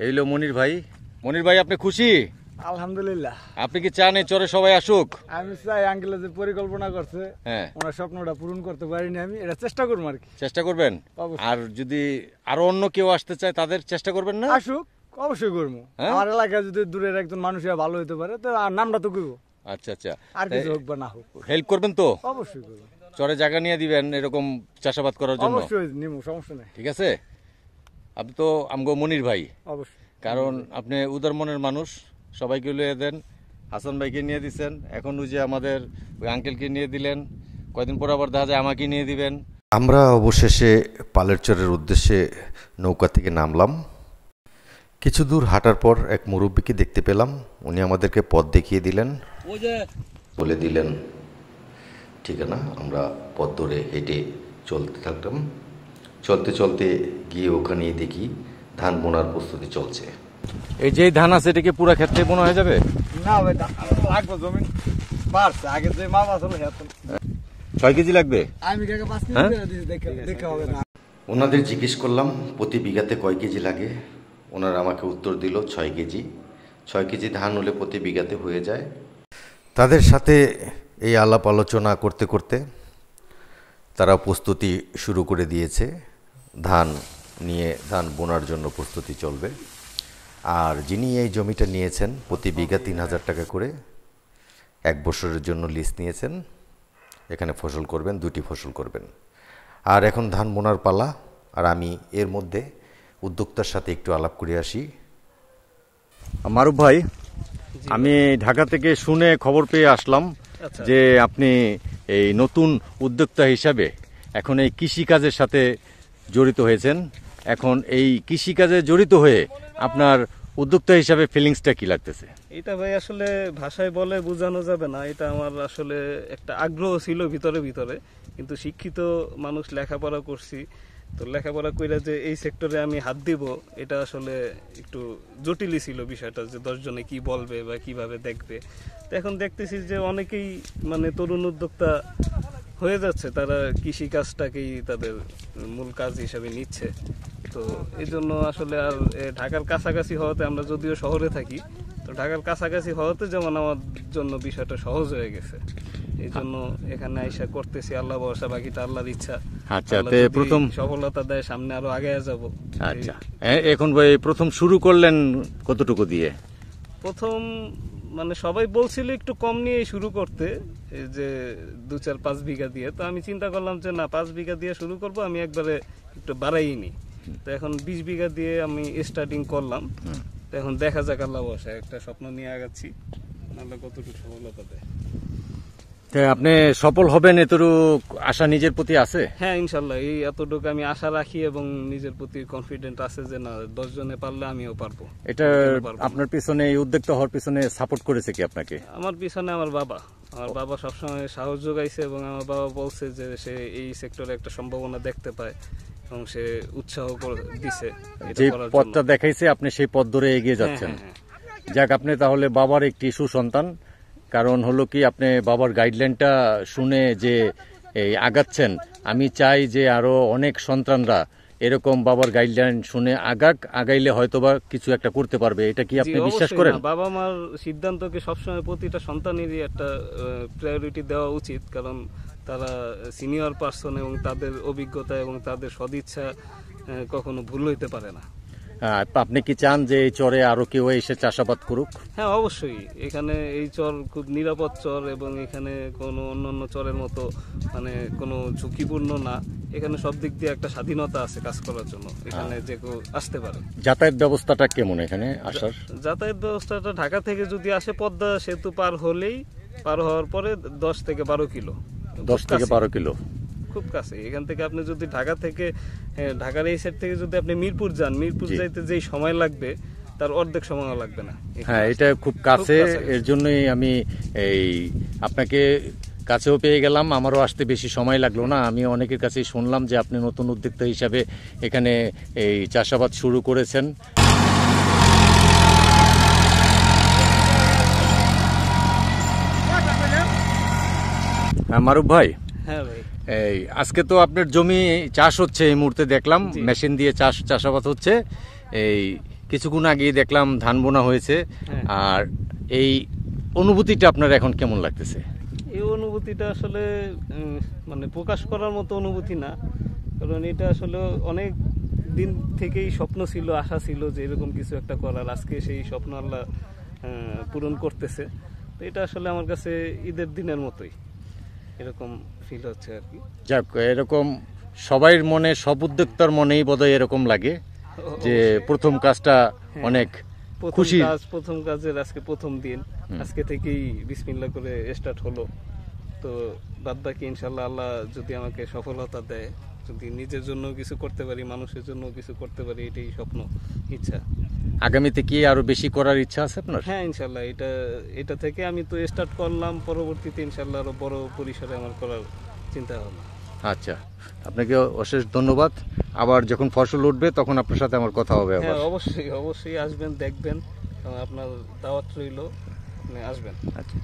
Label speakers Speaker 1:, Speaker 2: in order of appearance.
Speaker 1: এই লো মনির ভাই। মনির ভাই, আপনি খুশি?
Speaker 2: আলহামদুলিল্লাহ।
Speaker 1: আপনি কি চান এই চরে সবাই আসুক?
Speaker 2: আমি চাই আঙ্কেল যে পরিকল্পনা করছে,
Speaker 1: হ্যাঁ,
Speaker 2: ওনার স্বপ্নটা পূরণ করতে পারিনি, আমি এটা চেষ্টা করবো আর কি।
Speaker 1: চেষ্টা করবেন?
Speaker 2: অবশ্যই।
Speaker 1: আর যদি আরো অন্য কেউ আসতে চায় তাদের চেষ্টা করবেন না?
Speaker 2: আসুক, অবশ্যই করবো।
Speaker 1: হ্যাঁ?
Speaker 2: আমার এলাকায় যদি দূরের একজন মানুষ ভালো হইতে পারে তো আর নামটা তো করবো।
Speaker 1: আচ্ছা আচ্ছা,
Speaker 2: আর কিছু হোক বা না হোক
Speaker 1: হেল্প করবেন তো?
Speaker 2: অবশ্যই করবো।
Speaker 1: চরে জায়গা নিয়ে দিবেন এরকম চাষাবাদ করার জন্য?
Speaker 2: অবশ্যই নিমু, সমস্যা নেই।
Speaker 1: ঠিক আছে। আপনি তো আমগো মনির ভাই,
Speaker 2: অবশ্যই।
Speaker 1: কারণ আপনি উদার মনের মানুষ, সবাইকে লিয়ে দেন। হাসান ভাইকে নিয়ে দিচ্ছেন, এখন ওই যে আমাদের ওই আঙ্কেলকে নিয়ে দিলেন, কয়দিন পর আবার দেখা যায় আমাকে নিয়ে দিবেন।
Speaker 3: আমরা অবশেষে পালের চরের উদ্দেশ্যে নৌকা থেকে নামলাম। কিছু দূর হাঁটার পর এক মুরব্বীকে দেখতে পেলাম। উনি আমাদেরকে পথ দেখিয়ে দিলেন, বলে দিলেন ঠিকানা। আমরা পথ ধরে হেঁটে চলতে থাকলাম। চলতে চলতে গিয়ে ওখানেই দেখি ধান বোনার প্রস্তুতি চলছে।
Speaker 1: এই যে ধান আছে এটা কি পুরা ক্ষেত্রে বোনা হয়ে যাবে?
Speaker 2: না ভাই, লাগবে জমি বাড়ছে, আগে যে মাপ আসলে
Speaker 1: 6 কেজি লাগবে।
Speaker 2: আমি কাকে 5 কেজি দিয়েছি, দেখে হবে না।
Speaker 3: ওনাদের জিজ্ঞেস করলাম প্রতি বিঘাতে কয় কেজি লাগে। ওনারা আমাকে উত্তর দিল 6 কেজি। 6 কেজি ধান হলে প্রতি বিঘাতে হয়ে যায়। তাদের সাথে এই আলাপ আলোচনা করতে করতে তারা প্রস্তুতি শুরু করে দিয়েছে। ধান বোনার জন্য প্রস্তুতি চলবে। আর যিনি এই জমিটা নিয়েছেন প্রতি বিঘা 3000 টাকা করে 1 বছরের জন্য লিজ নিয়েছেন। এখানে ফসল করবেন, 2টি ফসল করবেন। আর এখন ধান বোনার পালা। আর আমি এর মধ্যে উদ্যোক্তার সাথে একটু আলাপ করে আসি।
Speaker 1: মারুফ ভাই, আমি ঢাকা থেকে শুনে খবর পেয়ে আসলাম যে আপনি এই নতুন উদ্যোক্তা হিসাবে এখন এই কৃষিকাজের সাথে জড়িত হয়েছেন। এখন এই কৃষিকাজে জড়িত হয়ে আপনার উদ্যোক্তা হিসাবে ফিলিংসটা কি লাগতেছে?
Speaker 4: এটা ভাই আসলে ভাষায় বলে বোঝানো যাবে না। এটা আমার আসলে একটা আগ্রহ ছিল ভিতরে ভিতরে, কিন্তু শিক্ষিত মানুষ, লেখাপড়া করছি, তো লেখাপড়া কইরা যে এই সেক্টরে আমি হাত দিব এটা আসলে একটু জটিলই ছিল বিষয়টা, যে 10 জনে কি বলবে বা কিভাবে দেখবে। তো এখন দেখতেছি যে অনেকেই মানে তরুণ উদ্যোক্তা হয়ে যাচ্ছে, তারা কৃষি কাজটাকেই তাদের মূল কাজ হিসাবে নিচ্ছে। তো এই জন্য আসলে আর ঢাকার কাছাকাছি হওয়াতে, আমরা যদিও শহরে থাকি, তো ঢাকার কাছাকাছি হওয়াতে যেমন আমার জন্য বিষয়টা সহজ হয়ে গেছে। এই জন্য এখানে আইসা করতেছি, আল্লাহ ভরসা, বাকিটা আল্লাহর ইচ্ছা।
Speaker 1: আচ্ছা, প্রথম
Speaker 4: সফলতা দেয় সামনে আরো আগে যাব।
Speaker 1: আচ্ছা, এখন ভাই প্রথম শুরু করলেন কতটুকু দিয়ে?
Speaker 4: প্রথম মানে সবাই বলছিল একটু কম নিয়ে শুরু করতে, যে 2-4-5 বিঘা দিয়ে। তো আমি চিন্তা করলাম যে না, 5 বিঘা দিয়ে শুরু করব, আমি একবারে একটু বাড়াইনি। তো এখন 20 বিঘা দিয়ে আমি স্টার্টিং করলাম। তো এখন দেখা যাক, আল্লাহ ভরসা, একটা স্বপ্ন নিয়ে আগাচ্ছি, আল্লাহ কতটুকু সফলতা দেয়।
Speaker 1: আপনি সফল হবেন এতটুক আশা নিজের প্রতি আছে?
Speaker 4: হ্যাঁ, ইনশাল্লাহ এই এতটুকু আমি আশা রাখি এবং নিজের প্রতি কনফিডেন্ট আছে যে না, 10 জনে পারলে আমিও পারবো।
Speaker 1: এটা আপনার পিছনে, এই উদ্যোক্তা হওয়ার পিছনে সাপোর্ট করেছে কি আপনাকে?
Speaker 4: আমার পিছনে আমার বাবা সবসময় সাহস যোগাইছে, এবং আমার বাবা বলছে যে সে এই সেক্টরে একটা সম্ভাবনা দেখতে পায় এবং সে উৎসাহ দিছে।
Speaker 1: যে পথটা দেখাইছে আপনি সেই পথ ধরে এগিয়ে যাচ্ছেন। যাক, আপনি তাহলে বাবার একটি সুসন্তান। কারণ হলো কি, আপনি বাবার গাইডলাইনটা শুনে যে এই আগাচ্ছেন, আমি চাই যে আরো অনেক সন্তানরা এরকম বাবার গাইডলাইন শুনে আগাইলে হয়তোবা কিছু একটা করতে পারবে। এটা কি আপনি বিশ্বাস করেন?
Speaker 4: বাবা মার সিদ্ধান্তকে সবসময় প্রতিটা সন্তানেরই একটা প্রায়োরিটি দেওয়া উচিত, কারণ তারা সিনিয়র পার্সন এবং তাদের অভিজ্ঞতা এবং তাদের সদিচ্ছা কখনো ভুল হইতে পারে না।
Speaker 1: আপনি কি চান যে এই চরে আরো কেউ এসে চাষাবাদ করুক?
Speaker 4: হ্যাঁ, অবশ্যই। এখানে এই চর খুব নিরাপদ চর, এবং এখানে কোনো অন্যান্য চরের মতো মানে কোনো ঝুঁকিপূর্ণ না। এখানে সব দিক দিয়ে একটা স্বাধীনতা আছে কাজ করার জন্য, এখানে যে কেউ আসতে পারে।
Speaker 1: যাতায়াত ব্যবস্থাটা কেমন এখানে আসার?
Speaker 4: যাতায়াত ব্যবস্থাটা ঢাকা থেকে যদি আসে, পদ্মা সেতু পার হওয়ার পরে 10 থেকে 12 কিলো।
Speaker 1: 10 থেকে 12 কিলো,
Speaker 4: খুব কাছে। এখান থেকে আপনি যদি ঢাকার এই সাইড থেকে যদি আপনি মিরপুর যান, মিরপুর যাইতে যেই সময় লাগবে তার অর্ধেক সময় লাগবে না।
Speaker 1: হ্যাঁ, এটা খুব কাছে। এর জন্যই আমি এই আপনাকে কাছেও পেয়ে গেলাম, আমারও আসতে বেশি সময় লাগলো না। আমি অনেকের কাছেই শুনলাম যে আপনি নতুন উদ্যোক্তা হিসাবে এখানে এই চাষাবাদ শুরু করেছেন। মারুফ ভাই,
Speaker 4: হ্যাঁ ভাই,
Speaker 1: এই আজকে তো আপনার জমি চাষ হচ্ছে, এই মুহূর্তে দেখলাম মেশিন দিয়ে চাষাবাদ হচ্ছে। এই কিছুক্ষণ আগেই দেখলাম ধান বোনা হয়েছে,
Speaker 4: হ্যাঁ।
Speaker 1: আর এই অনুভূতিটা আপনার এখন কেমন লাগতেছে?
Speaker 4: এই অনুভূতিটা আসলে মানে প্রকাশ করার মতো অনুভূতি না, কারণ এটা আসলে অনেক দিন থেকেই স্বপ্ন ছিল, আশা ছিল যে এরকম কিছু একটা করার। আজকে সেই স্বপ্ন আল্লাহ পূরণ করতেছে। তো এটা আসলে আমার কাছে ঈদের দিনের মতোই এরকম ফিল হচ্ছে আর কি।
Speaker 1: যাক, এরকম সবাইয়ের মনে, সব উদ্যোক্তার মনেই বোধহয় এরকম লাগে যে প্রথম কাজটা অনেক
Speaker 4: প্রথম
Speaker 1: খুশি।
Speaker 4: কাজ, প্রথম কাজের আজকে প্রথম দিন, আজকে থেকেই বিসমিল্লাহ করে স্টার্ট হলো। তো বাদ বাকি ইনশাল্লাহ আল্লাহ যদি আমাকে সফলতা দেয়, যদি নিজের জন্য কিছু করতে পারি, মানুষের জন্য কিছু করতে পারি, এটাই স্বপ্ন, ইচ্ছা।
Speaker 1: আগামীতে কি আরো বেশি করার ইচ্ছা আছে আপনার?
Speaker 4: হ্যাঁ ইনশাল্লাহ, এটা থেকে আমি তো স্টার্ট করলাম, পরবর্তীতে ইনশাল্লাহ আরো বড় পরিসরে আমার করার চিন্তা ভাবনা।
Speaker 1: আচ্ছা, আপনাকে অশেষ ধন্যবাদ। আবার যখন ফসল উঠবে তখন আপনার সাথে আমার কথা হবে আবার।
Speaker 4: হ্যাঁ অবশ্যই অবশ্যই আসবেন, দেখবেন, আপনার দাওয়াত রইল, আপনি আসবেন।
Speaker 1: আচ্ছা।